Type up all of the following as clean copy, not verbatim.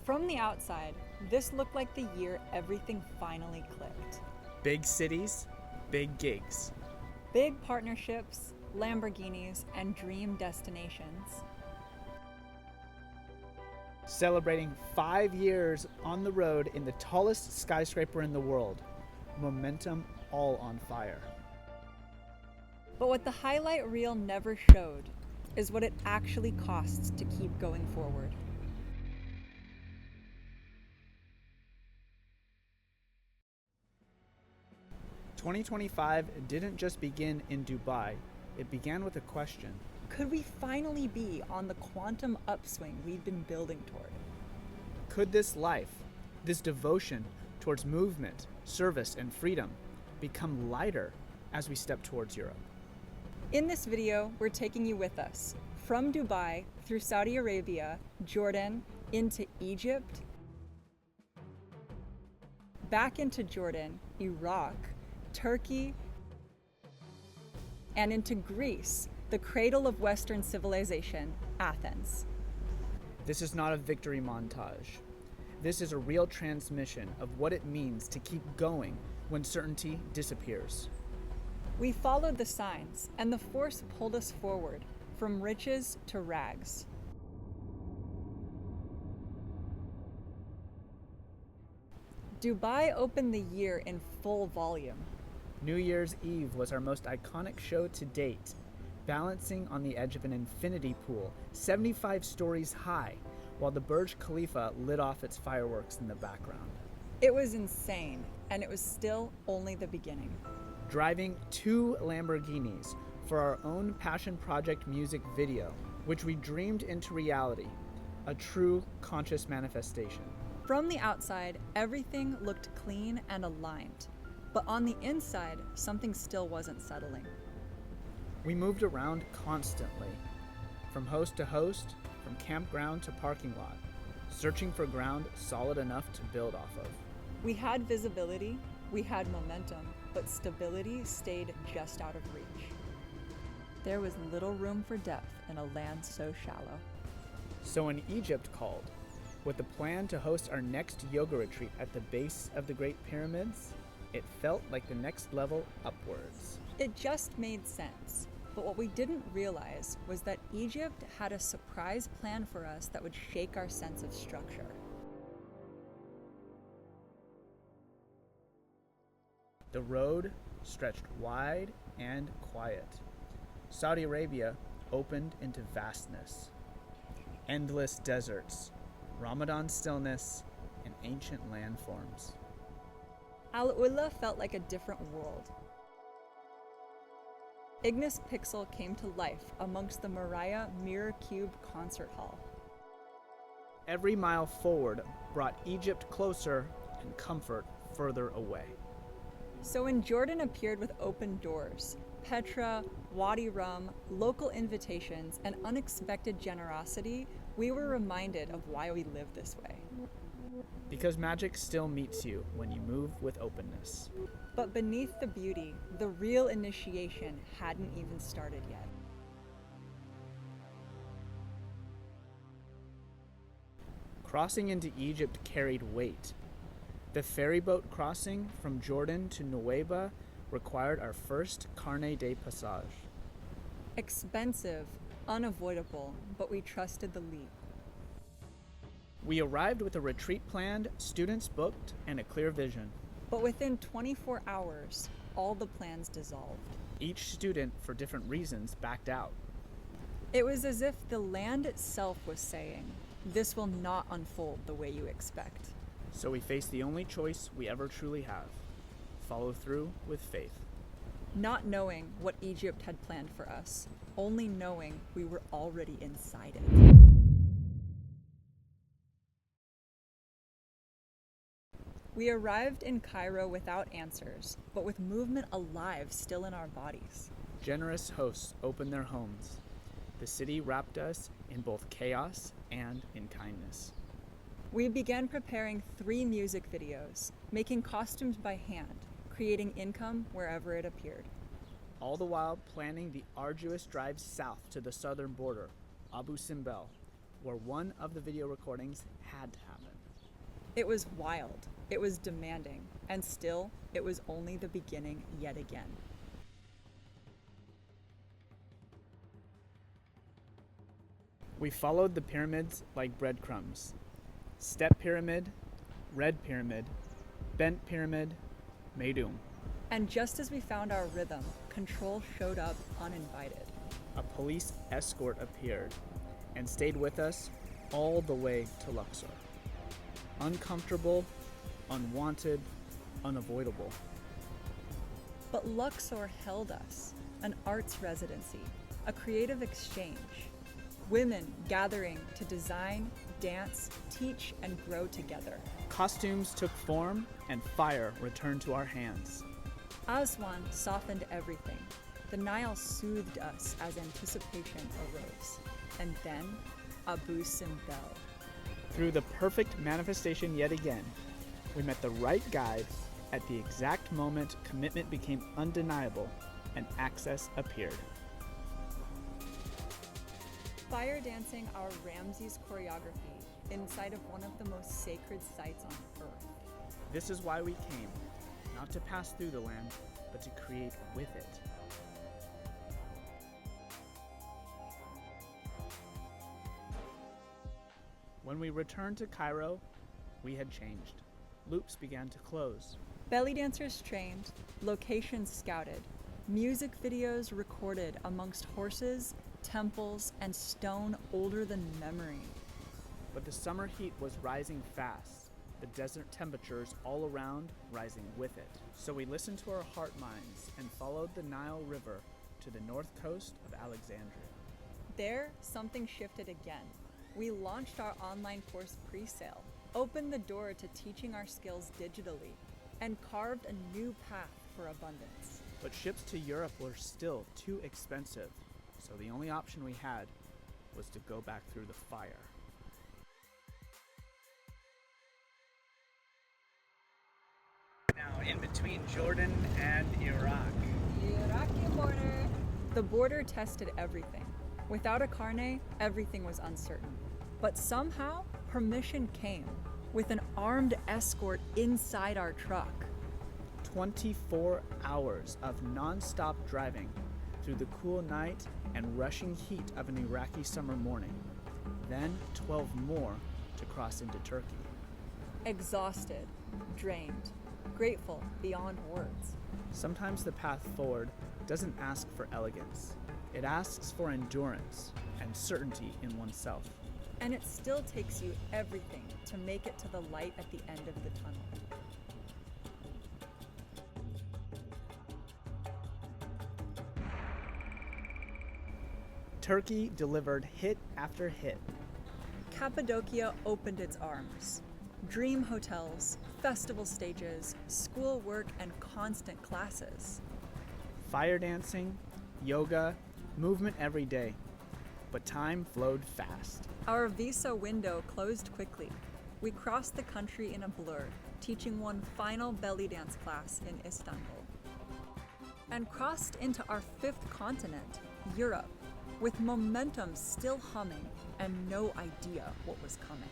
From the outside, this looked like the year everything finally clicked. Big cities, big gigs. Big partnerships, Lamborghinis, and dream destinations. Celebrating 5 years on the road in the tallest skyscraper in the world. Momentum all on fire. But what the highlight reel never showed is what it actually costs to keep going forward. "2025 didn't just begin in Dubai, it began with a question. Could we finally be on the quantum upswing we've been building toward? Could this life, this devotion towards movement, service, and freedom become lighter as we step towards Europe?" In this video, we're taking you with us from Dubai through Saudi Arabia, Jordan, into Egypt, back into Jordan, Iraq, Turkey, and into Greece, the cradle of Western civilization, Athens. This is not a victory montage. This is a real transmission of what it means to keep going when certainty disappears. We followed the signs, and the force pulled us forward, from riches to rags. Dubai opened the year in full volume. New Year's Eve was our most iconic show to date, balancing on the edge of an infinity pool, 75 stories high, while the Burj Khalifa lit off its fireworks in the background. It was insane, and it was still only the beginning. Driving 2 Lamborghinis for our own passion project music video, which we dreamed into reality, a true conscious manifestation. From the outside, everything looked clean and aligned, but on the inside, something still wasn't settling. We moved around constantly, from host to host, from campground to parking lot, searching for ground solid enough to build off of. We had visibility, we had momentum, but stability stayed just out of reach. There was little room for depth in a land so shallow. So when Egypt called, with the plan to host our next yoga retreat at the base of the Great Pyramids, it felt like the next level upwards. It just made sense. But what we didn't realize was that Egypt had a surprise plan for us that would shake our sense of structure. The road stretched wide and quiet. Saudi Arabia opened into vastness. Endless deserts, Ramadan stillness, and ancient landforms. AlUla felt like a different world. Ignis Pixel came to life amongst the Mariah Mirror Cube concert hall. Every mile forward brought Egypt closer and comfort further away. So when Jordan appeared with open doors, Petra, Wadi rum, local invitations, and unexpected generosity, we were reminded of why we live this way. Because magic still meets you when you move with openness. But beneath the beauty, the real initiation hadn't even started yet. Crossing into Egypt carried weight. The ferryboat crossing from Jordan to Nuweiba required our first carnet de passage. Expensive, unavoidable, but we trusted the leap. We arrived with a retreat planned, students booked, and a clear vision. But within 24 hours, all the plans dissolved. Each student, for different reasons, backed out. It was as if the land itself was saying, "This will not unfold the way you expect." So we faced the only choice we ever truly have: follow through with faith. Not knowing what Egypt had planned for us, only knowing we were already inside it. We arrived in Cairo without answers, but with movement alive still in our bodies. Generous hosts opened their homes. The city wrapped us in both chaos and in kindness. We began preparing 3 music videos, making costumes by hand, creating income wherever it appeared. All the while planning the arduous drive south to the southern border, Abu Simbel, where one of the video recordings had to happen. It was wild, it was demanding, and still, it was only the beginning yet again. We followed the pyramids like breadcrumbs. Step pyramid, red pyramid, bent pyramid, Meidum. And just as we found our rhythm, control showed up uninvited. A police escort appeared and stayed with us all the way to Luxor. Uncomfortable, unwanted, unavoidable. But Luxor held us, an arts residency, a creative exchange. Women gathering to design, dance, teach, and grow together. Costumes took form and fire returned to our hands. Aswan softened everything. The Nile soothed us as anticipation arose. And then, Abu Simbel. Through the perfect manifestation yet again, we met the right guide at the exact moment commitment became undeniable and access appeared. Fire dancing our Ramses choreography inside of one of the most sacred sites on earth. This is why we came, not to pass through the land, but to create with it. When we returned to Cairo, we had changed. Loops began to close. Belly dancers trained, locations scouted, music videos recorded amongst horses, temples, and stone older than memory. But the summer heat was rising fast, the desert temperatures all around rising with it. So we listened to our heart minds and followed the Nile River to the north coast of Alexandria. There, something shifted again. We launched our online course pre-sale, opened the door to teaching our skills digitally, and carved a new path for abundance. But ships to Europe were still too expensive, so the only option we had was to go back through the fire. Now in between Jordan and Iraq. Iraqi border. The border tested everything. Without a carnet, everything was uncertain. But somehow, permission came, with an armed escort inside our truck. 24 hours of non-stop driving through the cool night and rushing heat of an Iraqi summer morning. Then 12 more to cross into Turkey. Exhausted, drained, grateful beyond words. Sometimes the path forward doesn't ask for elegance. It asks for endurance and certainty in oneself. And it still takes you everything to make it to the light at the end of the tunnel. Turkey delivered hit after hit. Cappadocia opened its arms. Dream hotels, festival stages, schoolwork, and constant classes. Fire dancing, yoga, movement every day. But time flowed fast. Our visa window closed quickly. We crossed the country in a blur, teaching one final belly dance class in Istanbul. And crossed into our fifth continent, Europe, with momentum still humming and no idea what was coming.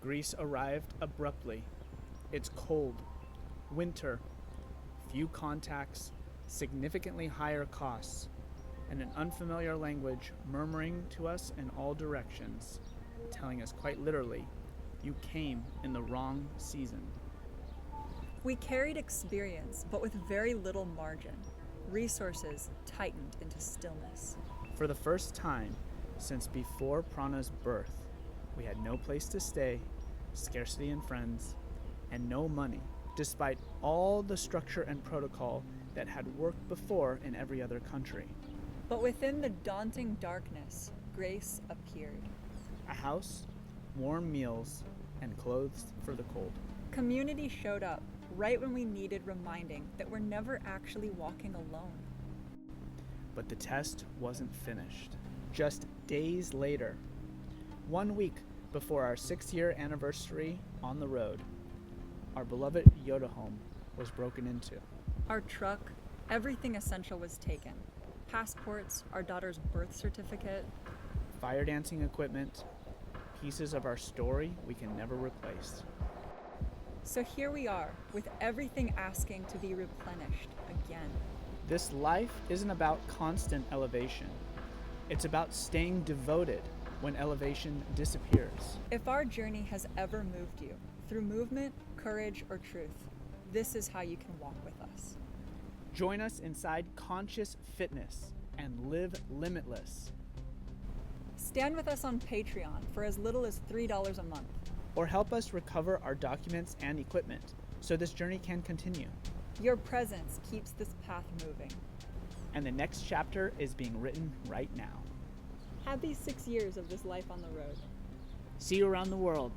Greece arrived abruptly. It's cold, winter, few contacts, significantly higher costs, and an unfamiliar language murmuring to us in all directions, telling us quite literally, you came in the wrong season. We carried experience, but with very little margin. Resources tightened into stillness. For the first time since before Prana's birth, we had no place to stay, scarcity in friends, and no money, despite all the structure and protocol that had worked before in every other country. But within the daunting darkness, grace appeared. A house, warm meals, and clothes for the cold. Community showed up right when we needed reminding that we're never actually walking alone. But the test wasn't finished. Just days later, 1 week before our 6-year anniversary on the road, our beloved Yoda home was broken into. Our truck, everything essential was taken. passports, our daughter's birth certificate. Fire dancing equipment, pieces of our story we can never replace. So here we are, with everything asking to be replenished again. This life isn't about constant elevation. It's about staying devoted when elevation disappears. If our journey has ever moved you, through movement, courage, or truth, this is how you can walk with us. Join us inside conscious fitness and live limitless. Stand with us on Patreon for as little as $3 a month. Or help us recover our documents and equipment so this journey can continue. Your presence keeps this path moving. And the next chapter is being written right now. Happy 6 years of this life on the road. See you around the world.